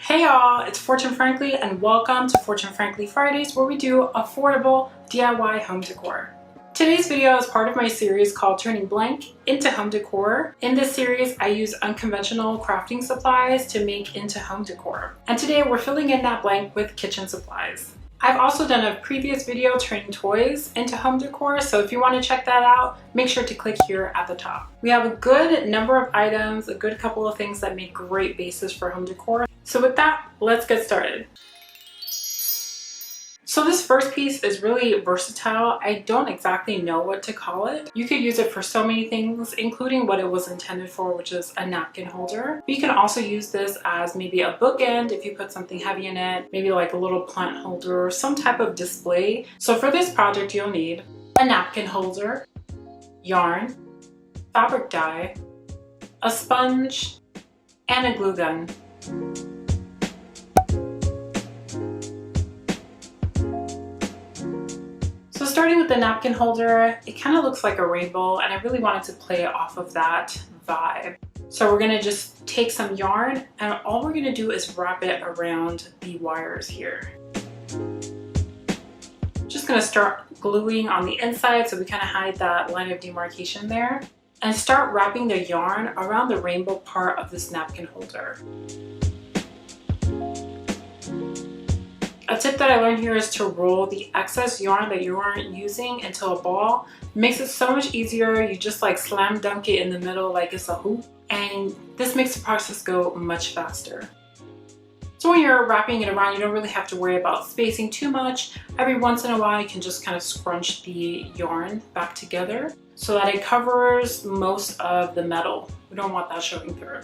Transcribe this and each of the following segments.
Hey y'all, it's Fortune Frankly and welcome to Fortune Frankly Fridays, where we do affordable DIY home decor. Today's video is part of my series called Turning Blank into Home Decor. In this series, I use unconventional crafting supplies to make into home decor. And today we're filling in that blank with kitchen supplies. I've also done a previous video turning toys into home decor, so if you want to check that out, make sure to click here at the top. We have a good number of items, a good couple of things that make great bases for home decor. So with that, let's get started. So this first piece is really versatile. I don't exactly know what to call it. You could use it for so many things, including what it was intended for, which is a napkin holder. But you can also use this as maybe a bookend if you put something heavy in it, maybe like a little plant holder or some type of display. So for this project, you'll need a napkin holder, yarn, fabric dye, a sponge, and a glue gun. So starting with the napkin holder, it kind of looks like a rainbow and I really wanted to play off of that vibe. So we're gonna just take some yarn and all we're gonna do is wrap it around the wires here. Just gonna start gluing on the inside so we kind of hide that line of demarcation there. And start wrapping the yarn around the rainbow part of this napkin holder. A tip that I learned here is to roll the excess yarn that you weren't using into a ball. It makes it so much easier. You just like slam dunk it in the middle like it's a hoop, and this makes the process go much faster. So when you're wrapping it around, you don't really have to worry about spacing too much. Every once in a while, you can just kind of scrunch the yarn back together so that it covers most of the metal. We don't want that showing through.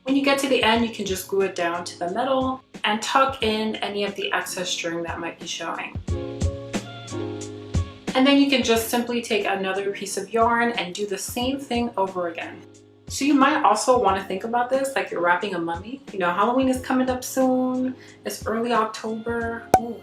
When you get to the end, you can just glue it down to the metal and tuck in any of the excess string that might be showing. And then you can just simply take another piece of yarn and do the same thing over again. So you might also want to think about this like you're wrapping a mummy. You know, Halloween is coming up soon. It's early October. Ooh.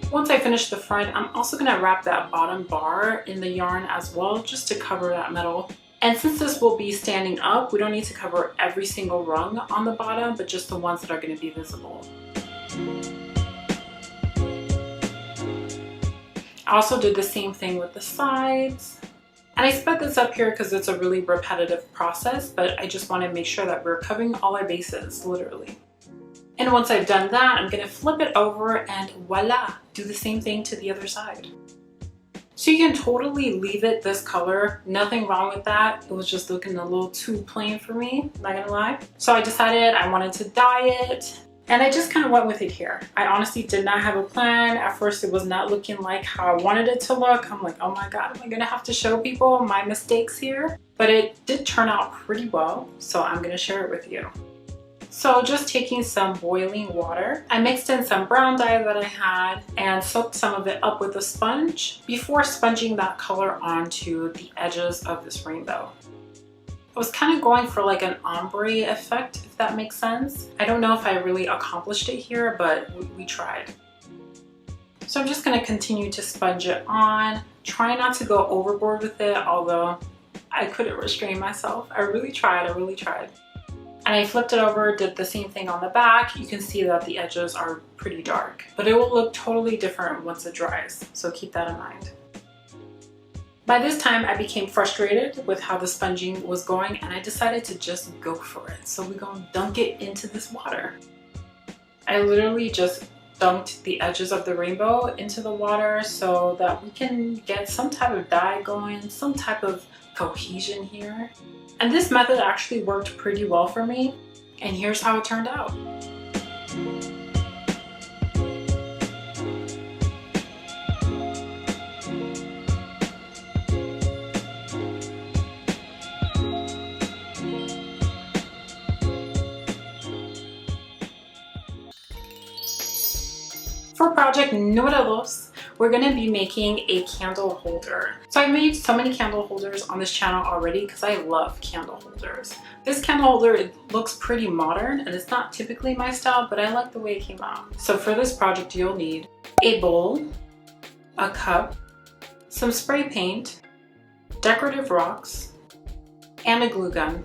Once I finish the front, I'm also going to wrap that bottom bar in the yarn as well, just to cover that metal. And since this will be standing up, we don't need to cover every single rung on the bottom, but just the ones that are going to be visible. I also did the same thing with the sides. And I sped this up here because it's a really repetitive process, but I just want to make sure that we're covering all our bases, literally. And once I've done that, I'm gonna flip it over and voila, do the same thing to the other side. So you can totally leave it this color, nothing wrong with that. It was just looking a little too plain for me, not gonna lie. So I decided I wanted to dye it and I just kind of went with it here. I honestly did not have a plan. At first it was not looking like how I wanted it to look. I'm like, oh my God, am I gonna have to show people my mistakes here? But it did turn out pretty well, so I'm gonna share it with you. So just taking some boiling water, I mixed in some brown dye that I had and soaked some of it up with a sponge before sponging that color onto the edges of this rainbow. I was kind of going for like an ombre effect, if that makes sense. I don't know if I really accomplished it here, but we tried. So I'm just going to continue to sponge it on. Try not to go overboard with it, although I couldn't restrain myself. I really tried. And I flipped it over, did the same thing on the back. You can see that the edges are pretty dark, but it will look totally different once it dries, so keep that in mind. By this time, I became frustrated with how the sponging was going and I decided to just go for it. So we're gonna dunk it into this water. I literally just dunked the edges of the rainbow into the water so that we can get some type of dye going, some type of cohesion here. And this method actually worked pretty well for me, and here's how it turned out. For project número 2, we're gonna be making a candle holder. So I've made so many candle holders on this channel already because I love candle holders. This candle holder, it looks pretty modern and it's not typically my style, but I like the way it came out. So for this project, you'll need a bowl, a cup, some spray paint, decorative rocks, and a glue gun.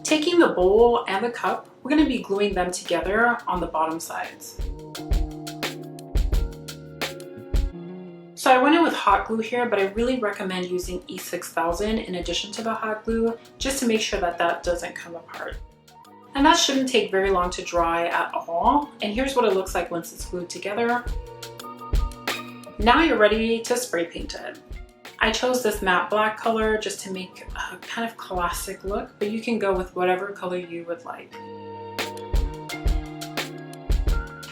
Taking the bowl and the cup, we're going to be gluing them together on the bottom sides. So I went in with hot glue here, but I really recommend using E6000 in addition to the hot glue, just to make sure that that doesn't come apart. And that shouldn't take very long to dry at all. And here's what it looks like once it's glued together. Now you're ready to spray paint it. I chose this matte black color just to make a kind of classic look, but you can go with whatever color you would like.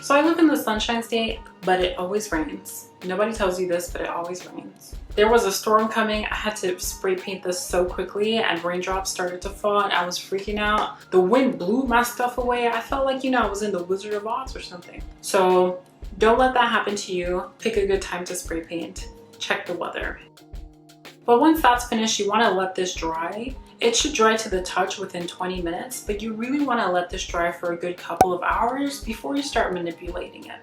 So I live in the Sunshine State, but it always rains. Nobody tells you this, but it always rains. There was a storm coming. I had to spray paint this so quickly and raindrops started to fall and I was freaking out. The wind blew my stuff away. I felt like, I was in the Wizard of Oz or something. So don't let that happen to you. Pick a good time to spray paint. Check the weather. But once that's finished, you want to let this dry. It should dry to the touch within 20 minutes, but you really want to let this dry for a good couple of hours before you start manipulating it.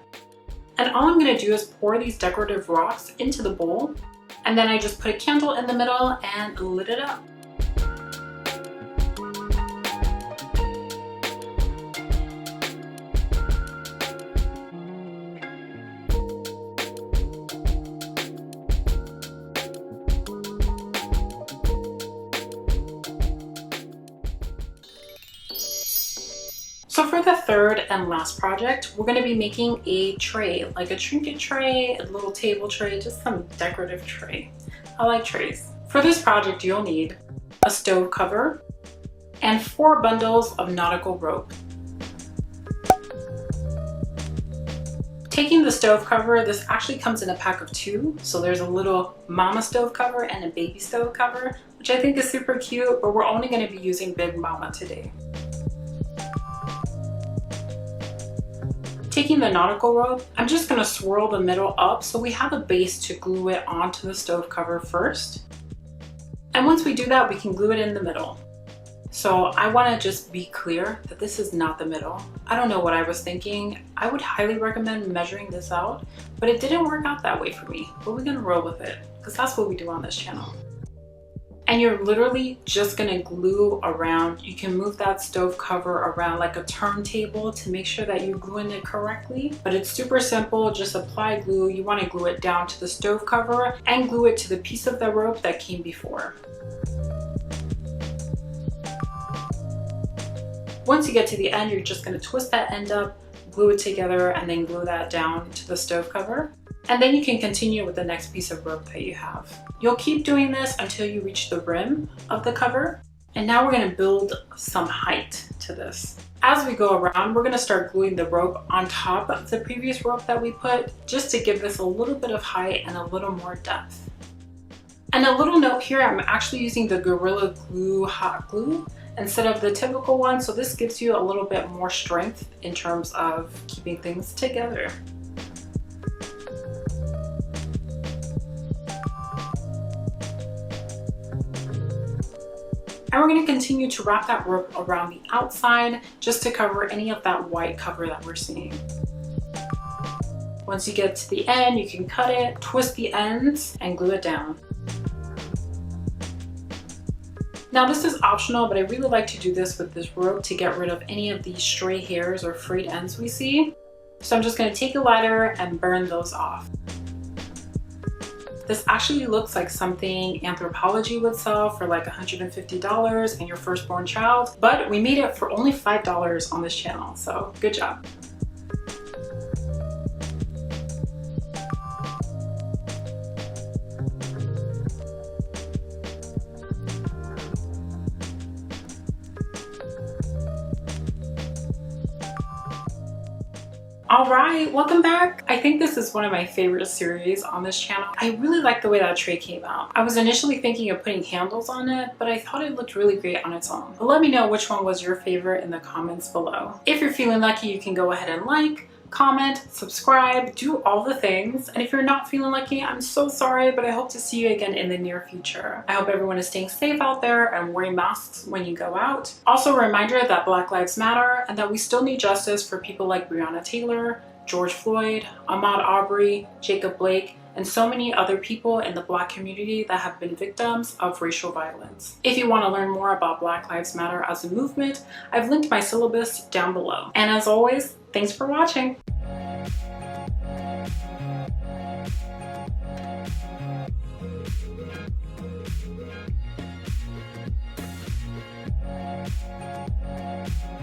And all I'm going to do is pour these decorative rocks into the bowl, and then I just put a candle in the middle and lit it up. So for the third and last project, we're going to be making a tray, like a trinket tray, a little table tray, just some decorative tray. I like trays. For this project, you'll need a stove cover and 4 bundles of nautical rope. Taking the stove cover, this actually comes in a pack of 2. So there's a little mama stove cover and a baby stove cover, which I think is super cute, but we're only going to be using Big Mama today. Taking the nautical rope, I'm just going to swirl the middle up so we have a base to glue it onto the stove cover first. And once we do that, we can glue it in the middle. So I want to just be clear that this is not the middle. I don't know what I was thinking. I would highly recommend measuring this out, but it didn't work out that way for me. But we're going to roll with it because that's what we do on this channel. And you're literally just gonna glue around. You can move that stove cover around like a turntable to make sure that you're gluing it correctly. But it's super simple, just apply glue. You wanna glue it down to the stove cover and glue it to the piece of the rope that came before. Once you get to the end, you're just gonna twist that end up, glue it together, and then glue that down to the stove cover. And then you can continue with the next piece of rope that you have. You'll keep doing this until you reach the rim of the cover. And now we're going to build some height to this. As we go around, we're going to start gluing the rope on top of the previous rope that we put, just to give this a little bit of height and a little more depth. And a little note here, I'm actually using the Gorilla Glue hot glue instead of the typical one. So this gives you a little bit more strength in terms of keeping things together. And we're going to continue to wrap that rope around the outside just to cover any of that white cover that we're seeing. Once you get to the end, you can cut it, twist the ends, and glue it down. Now this is optional, but I really like to do this with this rope to get rid of any of these stray hairs or frayed ends we see. So I'm just going to take a lighter and burn those off. This actually looks like something Anthropology would sell for like $150 and your firstborn child, but we made it for only $5 on this channel, so good job. All right, welcome back. I think this is one of my favorite series on this channel. I really like the way that tray came out. I was initially thinking of putting handles on it, but I thought it looked really great on its own. But let me know which one was your favorite in the comments below. If you're feeling lucky, you can go ahead and like, comment, subscribe, do all the things. And if you're not feeling lucky, I'm so sorry, but I hope to see you again in the near future. I hope everyone is staying safe out there and wearing masks when you go out. Also, a reminder that Black Lives Matter and that we still need justice for people like Breonna Taylor, George Floyd, Ahmaud Arbery, Jacob Blake, and so many other people in the Black community that have been victims of racial violence. If you want to learn more about Black Lives Matter as a movement, I've linked my syllabus down below. And as always, thanks for watching.